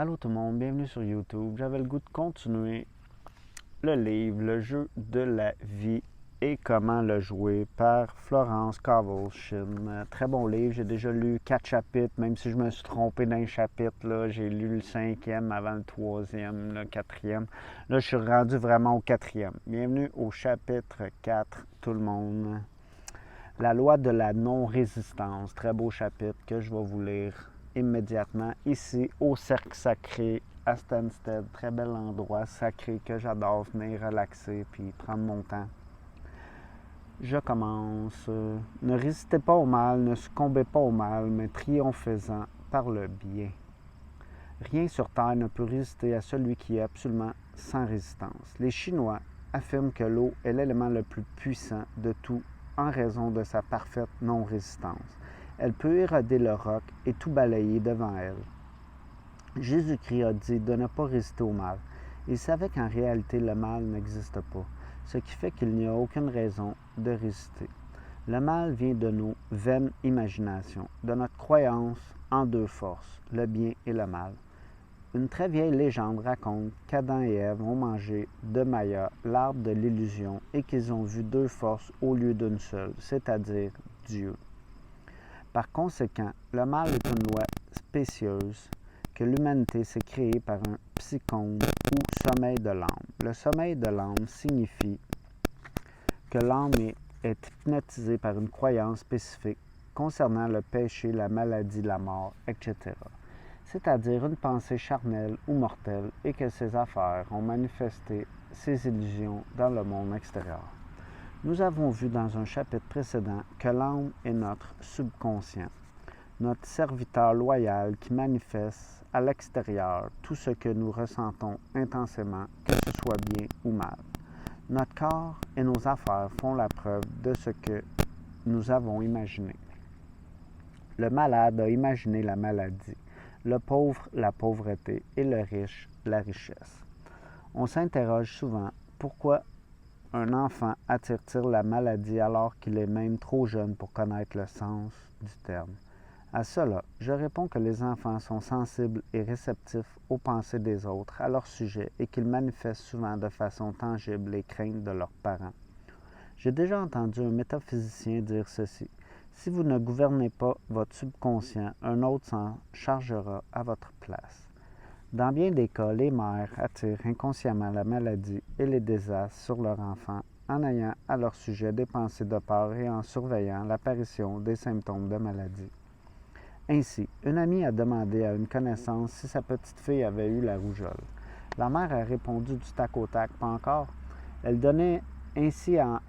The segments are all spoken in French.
Allô tout le monde, bienvenue sur YouTube. J'avais le goût de continuer le livre Le jeu de la vie et comment le jouer par Florence Scovel Shinn. Très bon livre, j'ai déjà lu 4 chapitres, même si je me suis trompé d'un chapitre. Là, j'ai lu le 5e avant le 3e, le 4e. Là, je suis rendu vraiment au 4e. Bienvenue au chapitre 4, tout le monde. La loi de la non-résistance. Très beau chapitre que je vais vous lire immédiatement ici au Cercle Sacré à Stansted. Très bel endroit sacré que j'adore venir relaxer puis prendre mon temps. Je commence. Ne résistez pas au mal, ne succombez pas au mal, mais triomphez-en par le bien. Rien sur Terre ne peut résister à celui qui est absolument sans résistance. Les Chinois affirment que l'eau est l'élément le plus puissant de tout en raison de sa parfaite non-résistance. Elle peut éroder le roc et tout balayer devant elle. Jésus-Christ a dit de ne pas résister au mal. Il savait qu'en réalité le mal n'existe pas, ce qui fait qu'il n'y a aucune raison de résister. Le mal vient de nos vaines imaginations, de notre croyance en deux forces, le bien et le mal. Une très vieille légende raconte qu'Adam et Ève ont mangé de Maya, l'arbre de l'illusion, et qu'ils ont vu deux forces au lieu d'une seule, c'est-à-dire Dieu. Par conséquent, le mal est une loi spécieuse que l'humanité s'est créée par un psychone ou sommeil de l'âme. Le sommeil de l'âme signifie que l'âme est hypnotisée par une croyance spécifique concernant le péché, la maladie, la mort, etc. C'est-à-dire une pensée charnelle ou mortelle, et que ces affaires ont manifesté ces illusions dans le monde extérieur. Nous avons vu dans un chapitre précédent que l'âme est notre subconscient, notre serviteur loyal qui manifeste à l'extérieur tout ce que nous ressentons intensément, que ce soit bien ou mal. Notre corps et nos affaires font la preuve de ce que nous avons imaginé. Le malade a imaginé la maladie, le pauvre la pauvreté et le riche la richesse. On s'interroge souvent pourquoi un enfant attire-t-il la maladie alors qu'il est même trop jeune pour connaître le sens du terme. À cela, je réponds que les enfants sont sensibles et réceptifs aux pensées des autres à leur sujet et qu'ils manifestent souvent de façon tangible les craintes de leurs parents. J'ai déjà entendu un métaphysicien dire ceci. Si vous ne gouvernez pas votre subconscient, un autre s'en chargera à votre place. Dans bien des cas, les mères attirent inconsciemment la maladie et les désastres sur leur enfant en ayant à leur sujet des pensées de peur et en surveillant l'apparition des symptômes de maladie. Ainsi, une amie a demandé à une connaissance si sa petite fille avait eu la rougeole. La mère a répondu du tac au tac, pas encore. Elle donnait ainsi à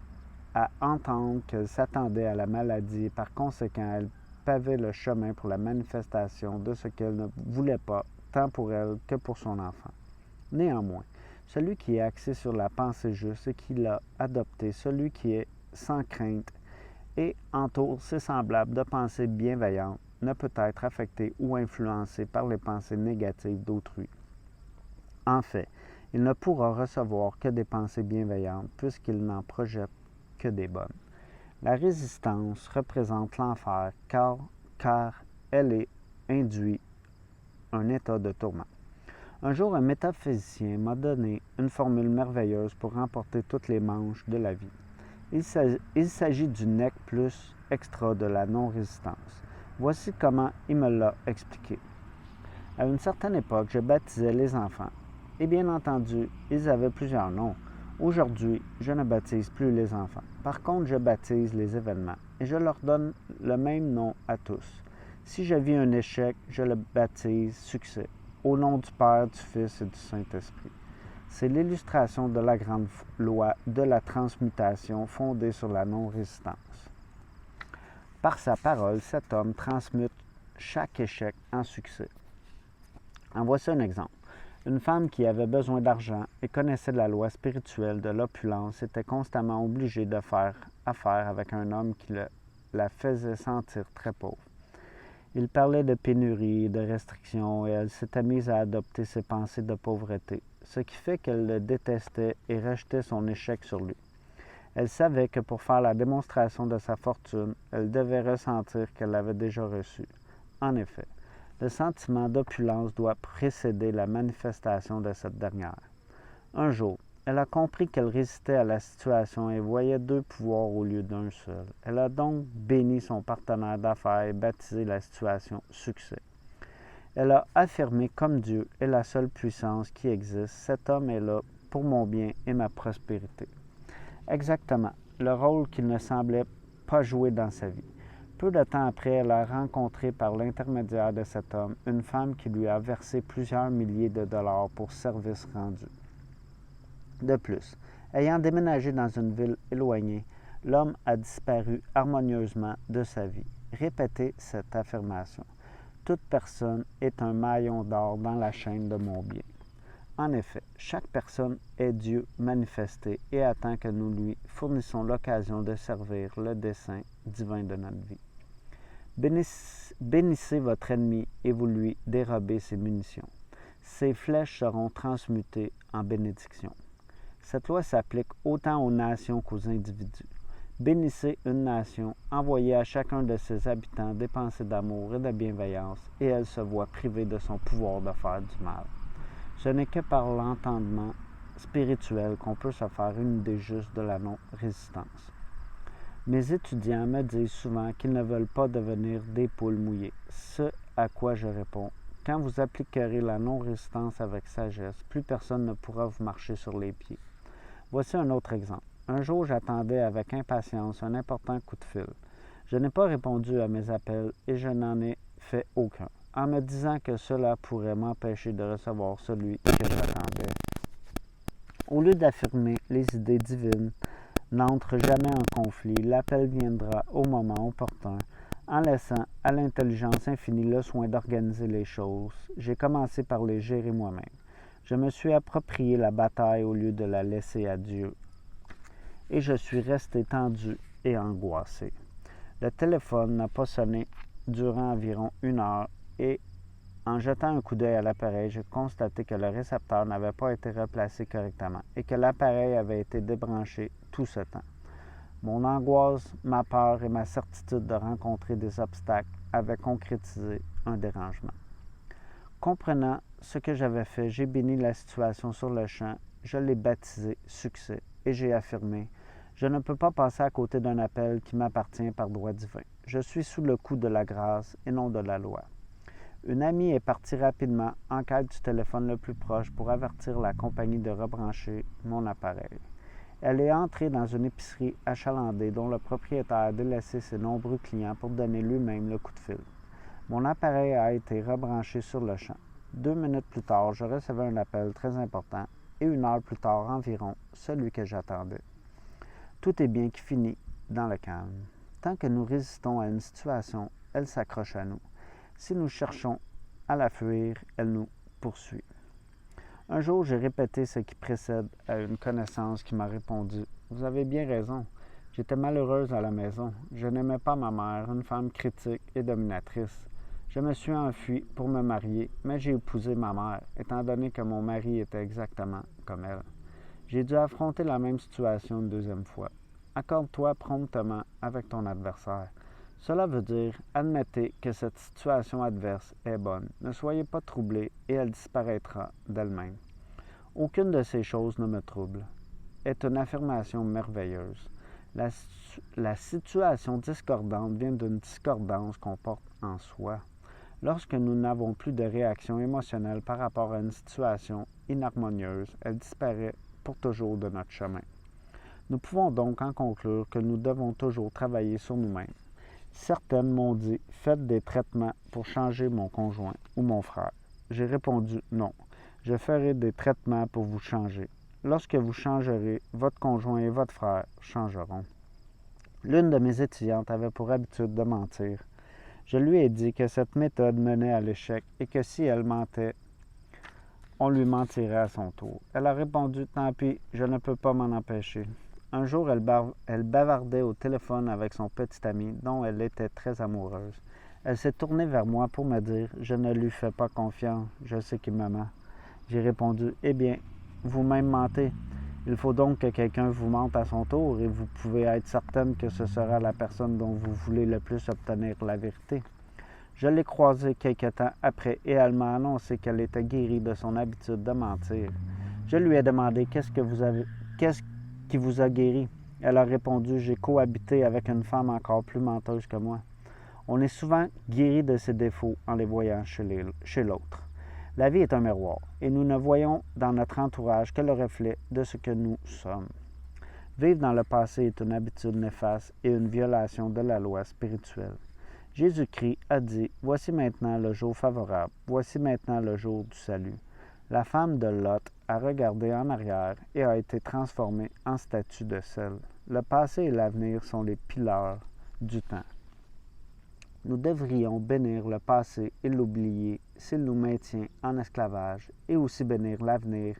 entendre qu'elle s'attendait à la maladie et par conséquent, elle pavait le chemin pour la manifestation de ce qu'elle ne voulait pas, tant pour elle que pour son enfant. Néanmoins, celui qui est axé sur la pensée juste et qui l'a adopté, celui qui est sans crainte et entoure ses semblables de pensées bienveillantes, ne peut être affecté ou influencé par les pensées négatives d'autrui. En fait, il ne pourra recevoir que des pensées bienveillantes puisqu'il n'en projette que des bonnes. La résistance représente l'enfer car elle induit un état de tourment. Un jour, un métaphysicien m'a donné une formule merveilleuse pour remporter toutes les manches de la vie. Il s'agit du nec plus extra de la non-résistance. Voici comment il me l'a expliqué. À une certaine époque, je baptisais les enfants. Et bien entendu, ils avaient plusieurs noms. Aujourd'hui, je ne baptise plus les enfants. Par contre, je baptise les événements et je leur donne le même nom à tous. Si je vis un échec, je le baptise succès, au nom du Père, du Fils et du Saint-Esprit. C'est l'illustration de la grande loi de la transmutation fondée sur la non-résistance. Par sa parole, cet homme transmute chaque échec en succès. En voici un exemple. Une femme qui avait besoin d'argent et connaissait la loi spirituelle de l'opulence était constamment obligée de faire affaire avec un homme qui la faisait sentir très pauvre. Il parlait de pénurie et de restrictions et elle s'était mise à adopter ses pensées de pauvreté, ce qui fait qu'elle le détestait et rejetait son échec sur lui. Elle savait que pour faire la démonstration de sa fortune, elle devait ressentir qu'elle l'avait déjà reçue. En effet, Le sentiment d'opulence doit précéder la manifestation de cette dernière. Un jour, elle a compris qu'elle résistait à la situation et voyait deux pouvoirs au lieu d'un seul. Elle a donc béni son partenaire d'affaires et baptisé la situation « succès ». Elle a affirmé comme Dieu est la seule puissance qui existe, cet homme est là pour mon bien et ma prospérité. Exactement, le rôle qu'il ne semblait pas jouer dans sa vie. Peu de temps après, elle a rencontré par l'intermédiaire de cet homme une femme qui lui a versé plusieurs milliers de dollars pour services rendus. De plus, ayant déménagé dans une ville éloignée, l'homme a disparu harmonieusement de sa vie. Répétez cette affirmation. Toute personne est un maillon d'or dans la chaîne de mon bien. En effet, chaque personne est Dieu manifesté et attend que nous lui fournissons l'occasion de servir le dessein divin de notre vie. Bénissez votre ennemi et vous lui dérobez ses munitions. Ses flèches seront transmutées en bénédictions. Cette loi s'applique autant aux nations qu'aux individus. Bénissez une nation, envoyez à chacun de ses habitants des pensées d'amour et de bienveillance, et elle se voit privée de son pouvoir de faire du mal. Ce n'est que par l'entendement spirituel qu'on peut se faire une idée juste de la non-résistance. Mes étudiants me disent souvent qu'ils ne veulent pas devenir des poules mouillées, ce à quoi je réponds. Quand vous appliquerez la non-résistance avec sagesse, plus personne ne pourra vous marcher sur les pieds. Voici un autre exemple. Un jour, j'attendais avec impatience un important coup de fil. Je n'ai pas répondu à mes appels et je n'en ai fait aucun, en me disant que cela pourrait m'empêcher de recevoir celui que j'attendais. Au lieu d'affirmer les idées divines n'entrent jamais en conflit, l'appel viendra au moment opportun. En laissant à l'intelligence infinie le soin d'organiser les choses, j'ai commencé par les gérer moi-même. Je me suis approprié la bataille au lieu de la laisser à Dieu. Et je suis resté tendu et angoissé. Le téléphone n'a pas sonné durant environ 1 heure et en jetant un coup d'œil à l'appareil, j'ai constaté que le récepteur n'avait pas été replacé correctement et que l'appareil avait été débranché tout ce temps. Mon angoisse, ma peur et ma certitude de rencontrer des obstacles avaient concrétisé un dérangement. Comprenant ce que j'avais fait, j'ai béni la situation sur le champ, je l'ai baptisé « succès » et j'ai affirmé « Je ne peux pas passer à côté d'un appel qui m'appartient par droit divin. Je suis sous le coup de la grâce et non de la loi. » Une amie est partie rapidement en quête du téléphone le plus proche pour avertir la compagnie de rebrancher mon appareil. Elle est entrée dans une épicerie achalandée dont le propriétaire a délaissé ses nombreux clients pour donner lui-même le coup de fil. Mon appareil a été rebranché sur le champ. 2 minutes plus tard, je recevais un appel très important et 1 heure plus tard environ, celui que j'attendais. Tout est bien qui finit dans le calme. Tant que nous résistons à une situation, elle s'accroche à nous. Si nous cherchons à la fuir, elle nous poursuit. Un jour, j'ai répété ce qui précède à une connaissance qui m'a répondu « Vous avez bien raison. J'étais malheureuse à la maison. Je n'aimais pas ma mère, une femme critique et dominatrice. Je me suis enfuie pour me marier, mais j'ai épousé ma mère, étant donné que mon mari était exactement comme elle. J'ai dû affronter la même situation une 2e fois. Accorde-toi promptement avec ton adversaire. Cela veut dire, admettez que cette situation adverse est bonne. Ne soyez pas troublés et elle disparaîtra d'elle-même. Aucune de ces choses ne me trouble. Est une affirmation merveilleuse. La situation discordante vient d'une discordance qu'on porte en soi. Lorsque nous n'avons plus de réaction émotionnelle par rapport à une situation inharmonieuse, elle disparaît pour toujours de notre chemin. Nous pouvons donc en conclure que nous devons toujours travailler sur nous-mêmes. Certaines m'ont dit « Faites des traitements pour changer mon conjoint ou mon frère. » J'ai répondu « Non, je ferai des traitements pour vous changer. Lorsque vous changerez, votre conjoint et votre frère changeront. » L'une de mes étudiantes avait pour habitude de mentir. Je lui ai dit que cette méthode menait à l'échec et que si elle mentait, on lui mentirait à son tour. Elle a répondu « Tant pis, je ne peux pas m'en empêcher. » Un jour, elle bavardait au téléphone avec son petit ami, dont elle était très amoureuse. Elle s'est tournée vers moi pour me dire « Je ne lui fais pas confiance, je sais qu'il me ment. » J'ai répondu « Eh bien, vous-même mentez. Il faut donc que quelqu'un vous mente à son tour et vous pouvez être certaine que ce sera la personne dont vous voulez le plus obtenir la vérité. » Je l'ai croisée quelque temps après et elle m'a annoncé qu'elle était guérie de son habitude de mentir. Je lui ai demandé qu'est-ce qui vous a guéri. Elle a répondu, j'ai cohabité avec une femme encore plus menteuse que moi. On est souvent guéri de ses défauts en les voyant chez l'autre. La vie est un miroir et nous ne voyons dans notre entourage que le reflet de ce que nous sommes. Vivre dans le passé est une habitude néfaste et une violation de la loi spirituelle. Jésus-Christ a dit, « Voici maintenant le jour favorable, voici maintenant le jour du salut. » La femme de Lot a regardé en arrière et a été transformée en statue de sel. Le passé et l'avenir sont les piliers du temps. Nous devrions bénir le passé et l'oublier s'il nous maintient en esclavage, et aussi bénir l'avenir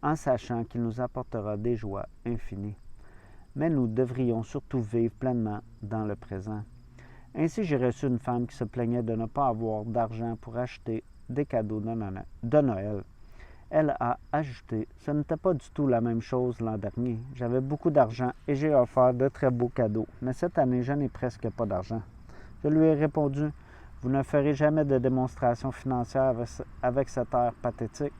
en sachant qu'il nous apportera des joies infinies. Mais nous devrions surtout vivre pleinement dans le présent. Ainsi, j'ai reçu une femme qui se plaignait de ne pas avoir d'argent pour acheter des cadeaux de Noël. Elle a ajouté, « Ce n'était pas du tout la même chose l'an dernier. J'avais beaucoup d'argent et j'ai offert de très beaux cadeaux, mais cette année, je n'ai presque pas d'argent. » Je lui ai répondu, « Vous ne ferez jamais de démonstration financière avec cette air pathétique.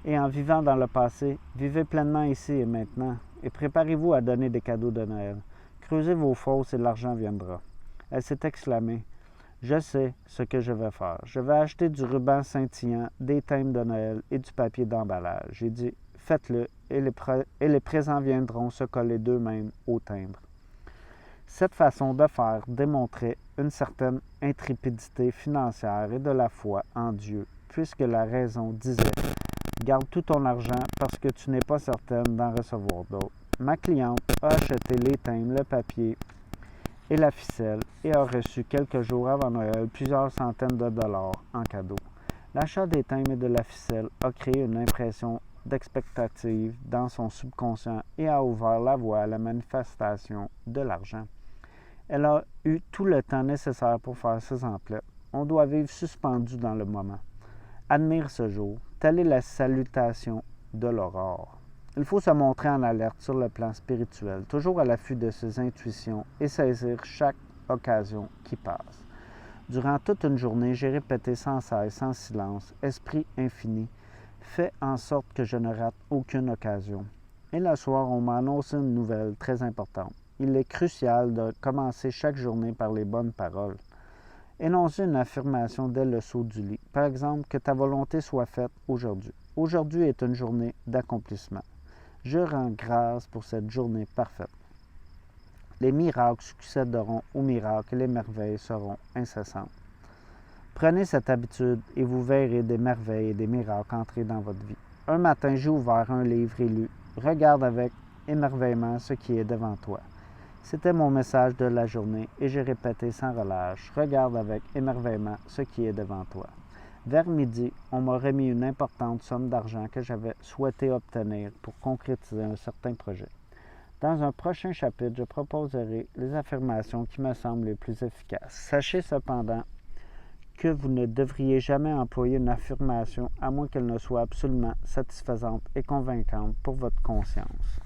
Et en vivant dans le passé, vivez pleinement ici et maintenant, et préparez-vous à donner des cadeaux de Noël. Creusez vos fosses et l'argent viendra. » Elle s'est exclamée, « Je sais ce que je vais faire. Je vais acheter du ruban scintillant, des thèmes de Noël et du papier d'emballage. » J'ai dit, « Faites-le et les présents viendront se coller d'eux-mêmes au timbre. » Cette façon de faire démontrait une certaine intrépidité financière et de la foi en Dieu, puisque la raison disait « Garde tout ton argent parce que tu n'es pas certaine d'en recevoir d'autres. » Ma cliente a acheté les thèmes, le papier et la ficelle et a reçu quelques jours avant Noël plusieurs centaines de dollars en cadeaux. L'achat des thèmes et de la ficelle a créé une impression d'expectative dans son subconscient et a ouvert la voie à la manifestation de l'argent. Elle a eu tout le temps nécessaire pour faire ses emplettes. On doit vivre suspendu dans le moment. Admire ce jour. Telle est la salutation de l'aurore. Il faut se montrer en alerte sur le plan spirituel, toujours à l'affût de ses intuitions et saisir chaque occasion qui passe. Durant toute une journée, j'ai répété sans cesse, sans silence, « Esprit infini, fais en sorte que je ne rate aucune occasion. » Et le soir, on m'a annoncé une nouvelle très importante. Il est crucial de commencer chaque journée par les bonnes paroles. Énoncer une affirmation dès le saut du lit. Par exemple, que ta volonté soit faite aujourd'hui. Aujourd'hui est une journée d'accomplissement. Je rends grâce pour cette journée parfaite. Les miracles succéderont aux miracles et les merveilles seront incessantes. Prenez cette habitude et vous verrez des merveilles et des miracles entrer dans votre vie. Un matin, j'ai ouvert un livre et lu « Regarde avec émerveillement ce qui est devant toi ». C'était mon message de la journée et j'ai répété sans relâche « Regarde avec émerveillement ce qui est devant toi ». Vers midi, on m'a remis une importante somme d'argent que j'avais souhaité obtenir pour concrétiser un certain projet. Dans un prochain chapitre, je proposerai les affirmations qui me semblent les plus efficaces. Sachez cependant que vous ne devriez jamais employer une affirmation à moins qu'elle ne soit absolument satisfaisante et convaincante pour votre conscience.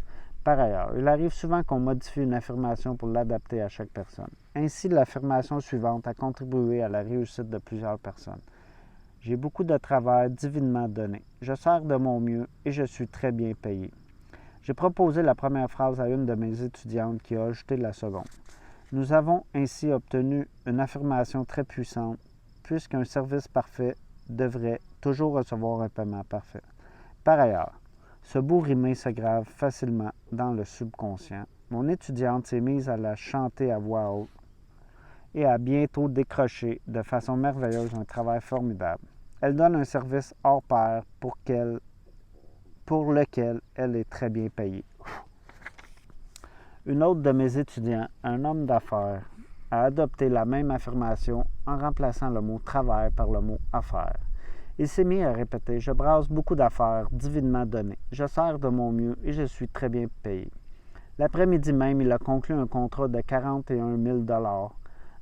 Par ailleurs, il arrive souvent qu'on modifie une affirmation pour l'adapter à chaque personne. Ainsi, l'affirmation suivante a contribué à la réussite de plusieurs personnes. J'ai beaucoup de travail divinement donné. Je sers de mon mieux et je suis très bien payé. J'ai proposé la première phrase à une de mes étudiantes qui a ajouté la seconde. Nous avons ainsi obtenu une affirmation très puissante, puisqu'un service parfait devrait toujours recevoir un paiement parfait. Par ailleurs, ce beau rimé se grave facilement dans le subconscient. Mon étudiante s'est mise à la chanter à voix haute et a bientôt décroché de façon merveilleuse un travail formidable. Elle donne un service hors pair pour lequel elle est très bien payée. Une autre de mes étudiants, un homme d'affaires, a adopté la même affirmation en remplaçant le mot « travail » par le mot « affaires ». Il s'est mis à répéter « Je brasse beaucoup d'affaires divinement données. Je sers de mon mieux et je suis très bien payé. » L'après-midi même, il a conclu un contrat de 41 000 $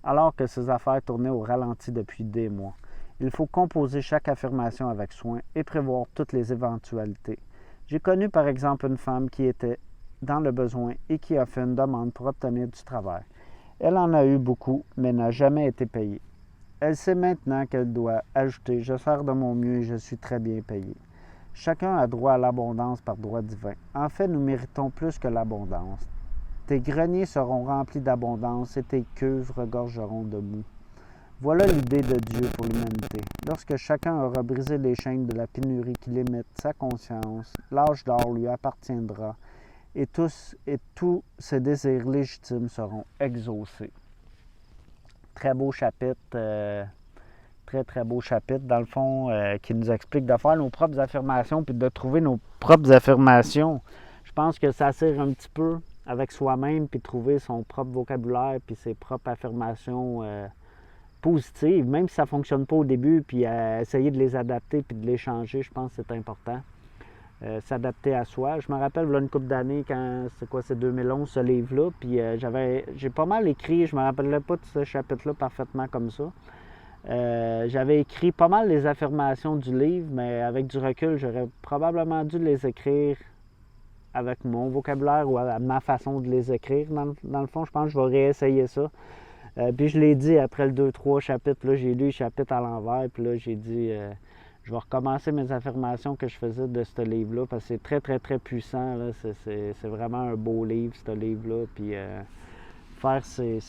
alors que ses affaires tournaient au ralenti depuis des mois. Il faut composer chaque affirmation avec soin et prévoir toutes les éventualités. J'ai connu par exemple une femme qui était dans le besoin et qui a fait une demande pour obtenir du travail. Elle en a eu beaucoup, mais n'a jamais été payée. Elle sait maintenant qu'elle doit ajouter « Je sers de mon mieux et je suis très bien payé ». Chacun a droit à l'abondance par droit divin. En fait, nous méritons plus que l'abondance. Tes greniers seront remplis d'abondance et tes cuves regorgeront de mou. Voilà l'idée de Dieu pour l'humanité. Lorsque chacun aura brisé les chaînes de la pénurie qui limitent sa conscience, l'âge d'or lui appartiendra et tous ses désirs légitimes seront exaucés. Très beau chapitre, très très beau chapitre dans le fond qui nous explique de faire nos propres affirmations puis de trouver nos propres affirmations. Je pense que ça sert un petit peu avec soi-même puis trouver son propre vocabulaire puis ses propres affirmations positives, même si ça ne fonctionne pas au début, puis essayer de les adapter puis de les changer, je pense que c'est important. S'adapter à soi. Je me rappelle, il y a une couple d'années, quand c'est 2011, ce livre-là, puis j'ai pas mal écrit, je me rappelais pas de ce chapitre-là parfaitement comme ça. J'avais écrit pas mal les affirmations du livre, mais avec du recul, j'aurais probablement dû les écrire avec mon vocabulaire ou à ma façon de les écrire. Dans le fond, je pense que je vais réessayer ça. Puis je l'ai dit après le 2-3 chapitres, là, j'ai lu le chapitre à l'envers, puis là, j'ai dit, je vais recommencer mes affirmations que je faisais de ce livre-là, parce que c'est très, très, très puissant. Là. C'est vraiment un beau livre, ce livre-là. Puis faire ces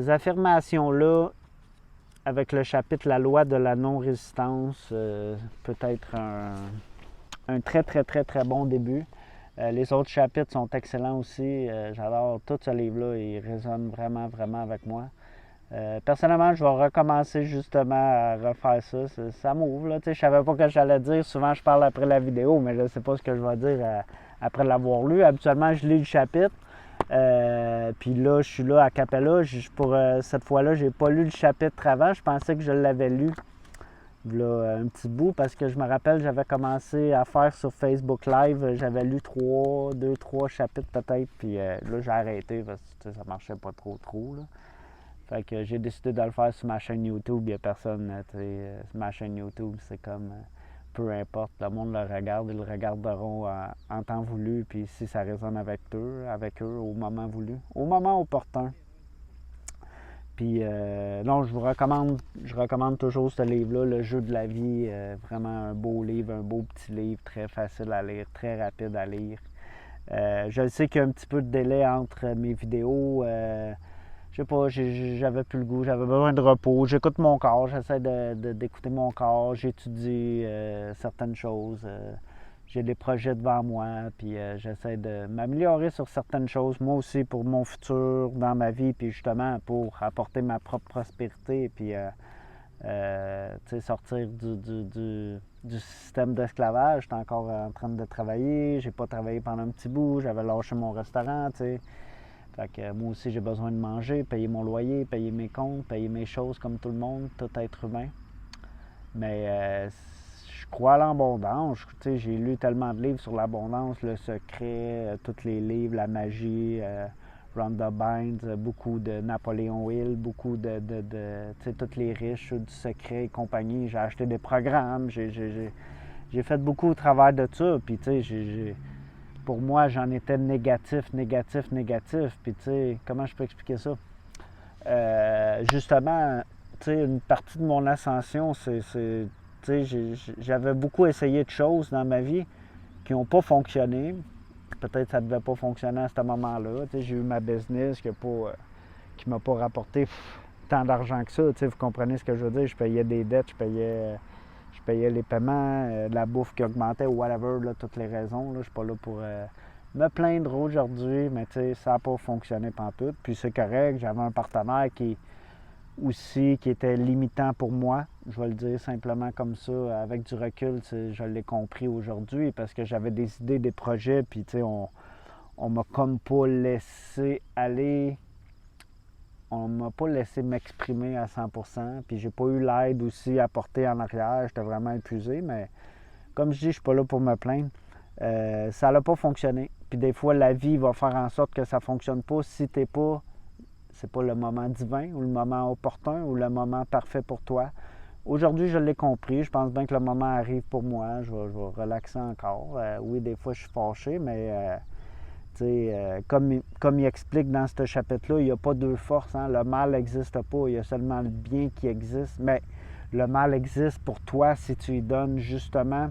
affirmations-là, avec le chapitre La loi de la non-résistance, peut être un très, très, très, très bon début. Les autres chapitres sont excellents aussi. J'adore tout ce livre-là. Il résonne vraiment, vraiment avec moi. Personnellement, je vais recommencer justement à refaire ça. Ça m'ouvre. Là. Je ne savais pas ce que j'allais dire. Souvent, je parle après la vidéo, mais je ne sais pas ce que je vais dire après l'avoir lu. Habituellement, je lis le chapitre. Puis là, je suis là à Capella. Pour cette fois-là, j'ai pas lu le chapitre avant. Je pensais que je l'avais lu là, un petit bout, parce que je me rappelle, j'avais commencé à faire sur Facebook Live. J'avais lu 2-3 chapitres peut-être. Puis là, j'ai arrêté parce que ça marchait pas trop. Là. Fait que j'ai décidé de le faire sur ma chaîne YouTube. Il n'y a personne, sur ma chaîne YouTube, c'est comme... peu importe, le monde le regarde, ils le regarderont en temps voulu, puis si ça résonne avec eux au moment voulu, au moment opportun. Puis non, je recommande toujours ce livre-là, Le jeu de la vie, vraiment un beau livre, un beau petit livre, très facile à lire, très rapide à lire. Je sais qu'il y a un petit peu de délai entre mes vidéos. Je sais pas, j'avais plus le goût, j'avais besoin de repos. J'écoute mon corps, j'essaie d'écouter mon corps, j'étudie certaines choses. J'ai des projets devant moi, puis j'essaie de m'améliorer sur certaines choses, moi aussi pour mon futur dans ma vie, puis justement pour apporter ma propre prospérité, puis sortir du système d'esclavage. J'étais encore en train de travailler, j'ai pas travaillé pendant un petit bout, j'avais lâché mon restaurant, tu sais. Fait que moi aussi, j'ai besoin de manger, payer mon loyer, payer mes comptes, payer mes choses comme tout le monde, tout être humain. Mais je crois à l'abondance. J'ai lu tellement de livres sur l'abondance, Le Secret, tous les livres, La Magie, Rhonda Byrne, beaucoup de Napoléon Hill, beaucoup de tous les riches, du Secret et compagnie. J'ai acheté des programmes, j'ai fait beaucoup au travers de ça. Puis pour moi, j'en étais négatif. Puis, comment je peux expliquer ça? Justement, une partie de mon ascension, j'avais beaucoup essayé de choses dans ma vie qui n'ont pas fonctionné. Peut-être que ça ne devait pas fonctionner à ce moment-là. J'ai eu ma business qui ne m'a pas rapporté tant d'argent que ça. Vous comprenez ce que je veux dire? Je payais des dettes, je payais les paiements, la bouffe qui augmentait, ou whatever, là, toutes les raisons. Je ne suis pas là pour me plaindre aujourd'hui, mais ça n'a pas fonctionné pantoute. Puis c'est correct, j'avais un partenaire qui était limitant pour moi. Je vais le dire simplement comme ça, avec du recul, je l'ai compris aujourd'hui, parce que j'avais des idées, des projets, puis on m'a comme pas laissé aller. On m'a pas laissé m'exprimer à 100%, puis j'ai pas eu l'aide aussi apportée en arrière. J'étais vraiment épuisé, mais comme je dis, je suis pas là pour me plaindre. Ça n'a pas fonctionné. Puis des fois, la vie va faire en sorte que ça fonctionne pas si c'est pas le moment divin ou le moment opportun ou le moment parfait pour toi. Aujourd'hui, je l'ai compris. Je pense bien que le moment arrive pour moi. Je vais relaxer encore. Oui, des fois, je suis fâché, mais Comme il explique dans ce chapitre-là, il n'y a pas deux forces. Hein? Le mal n'existe pas, il y a seulement le bien qui existe. Mais le mal existe pour toi si tu lui donnes justement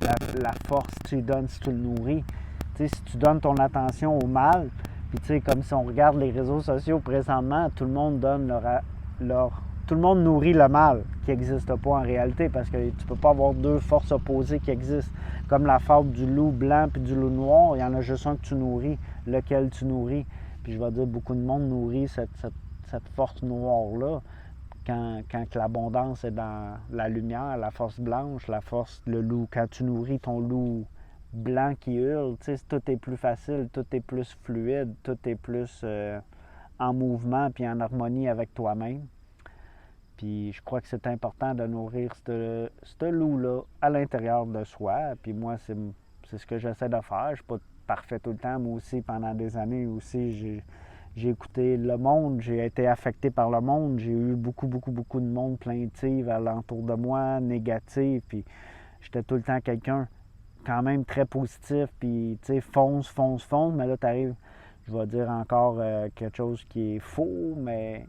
la force, tu lui donnes si tu le nourris. Si tu donnes ton attention au mal, puis comme si on regarde les réseaux sociaux présentement, tout le monde donne tout le monde nourrit le mal qui n'existe pas en réalité parce que tu ne peux pas avoir deux forces opposées qui existent. Comme la fable du loup blanc et du loup noir, il y en a juste un que tu nourris, lequel tu nourris. Puis je vais dire, beaucoup de monde nourrit cette force noire-là quand l'abondance est dans la lumière, la force blanche, la force, le loup. Quand tu nourris ton loup blanc qui hurle, tout est plus facile, tout est plus fluide, tout est plus en mouvement puis en harmonie avec toi-même. Puis je crois que c'est important de nourrir ce loup-là à l'intérieur de soi. Puis moi, c'est ce que j'essaie de faire. Je ne suis pas parfait tout le temps. Moi aussi, pendant des années aussi, j'ai écouté le monde. J'ai été affecté par le monde. J'ai eu beaucoup de monde plaintif alentour de moi, négatif. Puis j'étais tout le temps quelqu'un quand même très positif. Puis tu sais, fonce. Mais là, tu arrives, je vais dire encore quelque chose qui est faux, mais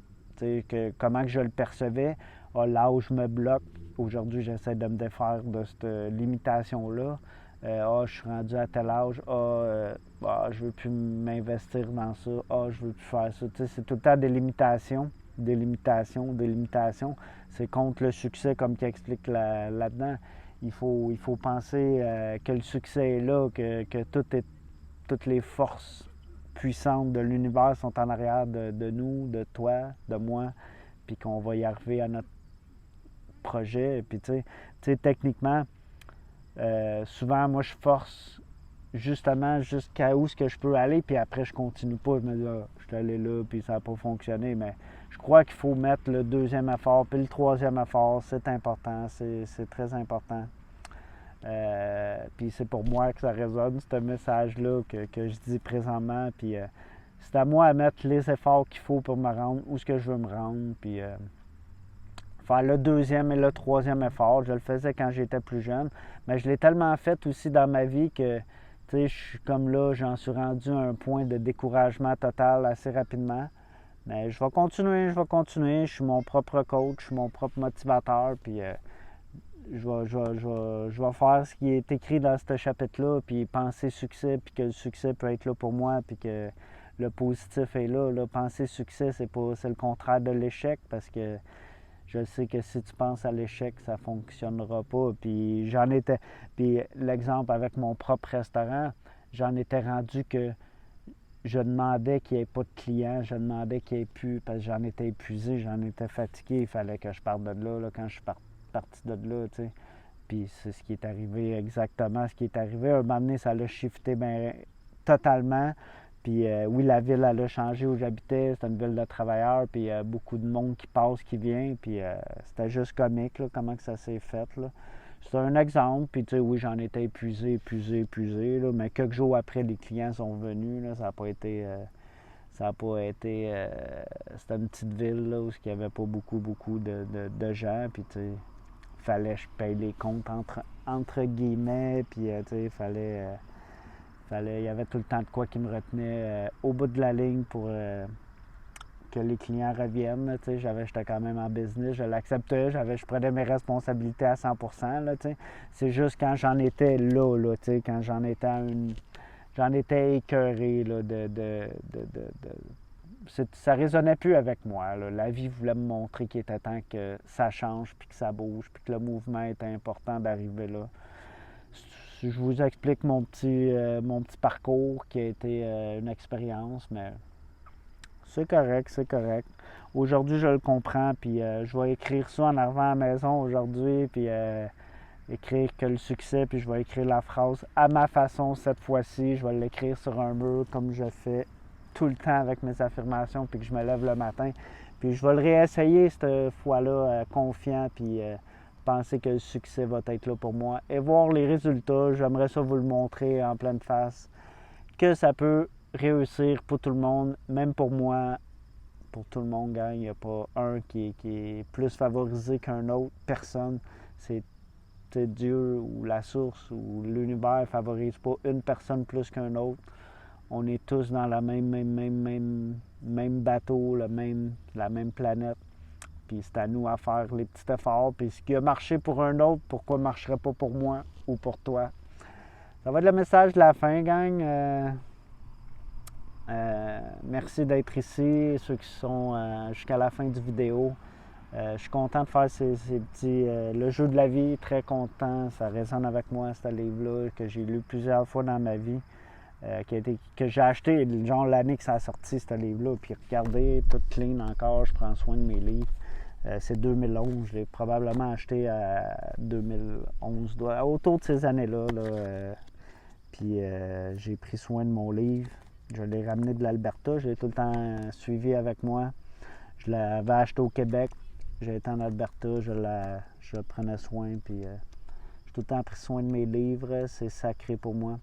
comment que je le percevais, l'âge me bloque. Aujourd'hui, j'essaie de me défaire de cette limitation-là. Je suis rendu à tel âge. Je veux plus m'investir dans ça. Je veux plus faire ça. C'est tout le temps des limitations. C'est contre le succès, comme tu expliques là-dedans. Il faut penser que le succès est là, que toutes les forces puissantes de l'univers sont en arrière de nous, de toi, de moi, puis qu'on va y arriver à notre projet. Puis tu sais techniquement, souvent, moi, je force justement jusqu'à où est-ce que je peux aller, puis après, je continue pas. Je me dis, je suis allé là, puis ça n'a pas fonctionné. Mais je crois qu'il faut mettre le deuxième effort, puis le troisième effort. C'est important, c'est très important. Puis c'est pour moi que ça résonne, ce message-là que je dis présentement. Puis c'est à moi à mettre les efforts qu'il faut pour me rendre où est-ce que je veux me rendre. Puis faire le deuxième et le troisième effort. Je le faisais quand j'étais plus jeune. Mais je l'ai tellement fait aussi dans ma vie que, tu sais, je suis comme là, j'en suis rendu à un point de découragement total assez rapidement. Mais je vais continuer. Je suis mon propre coach, je suis mon propre motivateur. Puis je vais faire ce qui est écrit dans ce chapitre-là, puis penser succès, puis que le succès peut être là pour moi, puis que le positif est là. Penser succès, c'est le contraire de l'échec, parce que je sais que si tu penses à l'échec, ça ne fonctionnera pas. Puis puis l'exemple avec mon propre restaurant, j'en étais rendu que je demandais qu'il n'y ait pas de clients, je demandais qu'il n'y ait plus, parce que j'en étais épuisé, j'en étais fatigué, il fallait que je parte de là quand je suis parti de là, tu sais. Puis c'est ce qui est arrivé, exactement ce qui est arrivé. Un moment donné, ça l'a shifté totalement. Puis oui, la ville, elle a changé où j'habitais. C'était une ville de travailleurs, puis il y a beaucoup de monde qui passe, qui vient. Puis c'était juste comique, là, comment que ça s'est fait, là. C'est un exemple, puis tu sais, oui, j'en étais épuisé, là, mais quelques jours après, les clients sont venus, là, ça n'a pas été... c'était une petite ville, là, où il n'y avait pas beaucoup de gens, puis tu sais, fallait que je paye les comptes entre guillemets, puis tu sais, il y avait tout le temps de quoi qui me retenait au bout de la ligne pour que les clients reviennent. J'étais quand même en business, je l'acceptais, je prenais mes responsabilités à 100%. Là, c'est juste quand j'en étais là, quand j'en étais écœuré là, ça ne résonnait plus avec moi. Là. La vie voulait me montrer qu'il était temps que ça change, puis que ça bouge, puis que le mouvement était important d'arriver là. Je vous explique mon petit parcours qui a été une expérience, mais c'est correct. Aujourd'hui, je le comprends, puis je vais écrire ça en arrivant à la maison aujourd'hui, puis écrire que le succès, puis je vais écrire la phrase à ma façon cette fois-ci. Je vais l'écrire sur un mur comme je fais tout le temps avec mes affirmations, puis que je me lève le matin. Puis je vais le réessayer cette fois-là, confiant, puis penser que le succès va être là pour moi et voir les résultats. J'aimerais ça vous le montrer en pleine face, que ça peut réussir pour tout le monde, même pour moi. Pour tout le monde, il n'y a pas un qui est plus favorisé qu'un autre. Personne. C'est Dieu ou la source ou l'univers ne favorise pas une personne plus qu'une autre. On est tous dans la même bateau, la même planète. Puis c'est à nous à faire les petits efforts. Puis ce qui a marché pour un autre, pourquoi ne marcherait pas pour moi ou pour toi? Ça va être le message de la fin, gang. Merci d'être ici, ceux qui sont jusqu'à la fin du vidéo. Je suis content de faire ces petits... le jeu de la vie, très content. Ça résonne avec moi, ce livre-là, que j'ai lu plusieurs fois dans ma vie. Que j'ai acheté, genre l'année que ça a sorti, ce livre-là. Puis regardez, tout clean encore, je prends soin de mes livres. C'est 2011, je l'ai probablement acheté à 2011, autour de ces années-là. Puis j'ai pris soin de mon livre. Je l'ai ramené de l'Alberta, je l'ai tout le temps suivi avec moi. Je l'avais acheté au Québec, j'ai été en Alberta, je prenais soin. Puis j'ai tout le temps pris soin de mes livres, c'est sacré pour moi.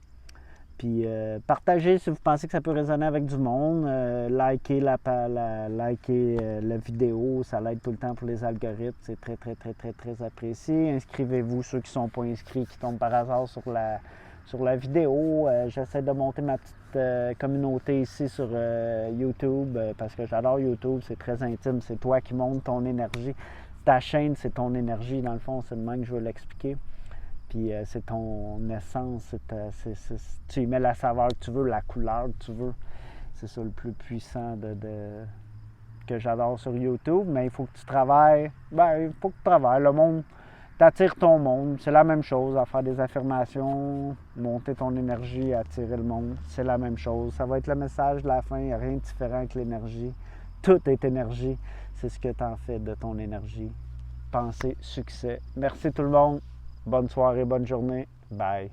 Puis partagez si vous pensez que ça peut résonner avec du monde. Likez la vidéo, ça l'aide tout le temps pour les algorithmes. C'est très, très, très, très, très apprécié. Inscrivez-vous, ceux qui ne sont pas inscrits, qui tombent par hasard sur la vidéo. J'essaie de monter ma petite communauté ici sur YouTube parce que j'adore YouTube. C'est très intime. C'est toi qui montes ton énergie. Ta chaîne, c'est ton énergie. Dans le fond, c'est de même que je veux l'expliquer. Puis c'est ton essence, tu y mets la saveur que tu veux, la couleur que tu veux. C'est ça le plus puissant que j'adore sur YouTube. Mais il faut que tu travailles. Il faut que tu travailles. Le monde, t'attires ton monde. C'est la même chose, à faire des affirmations, monter ton énergie, attirer le monde. C'est la même chose. Ça va être le message de la fin. Il n'y a rien de différent avec l'énergie. Tout est énergie. C'est ce que tu en fais de ton énergie. Pensée, succès. Merci tout le monde. Bonne soirée, bonne journée. Bye.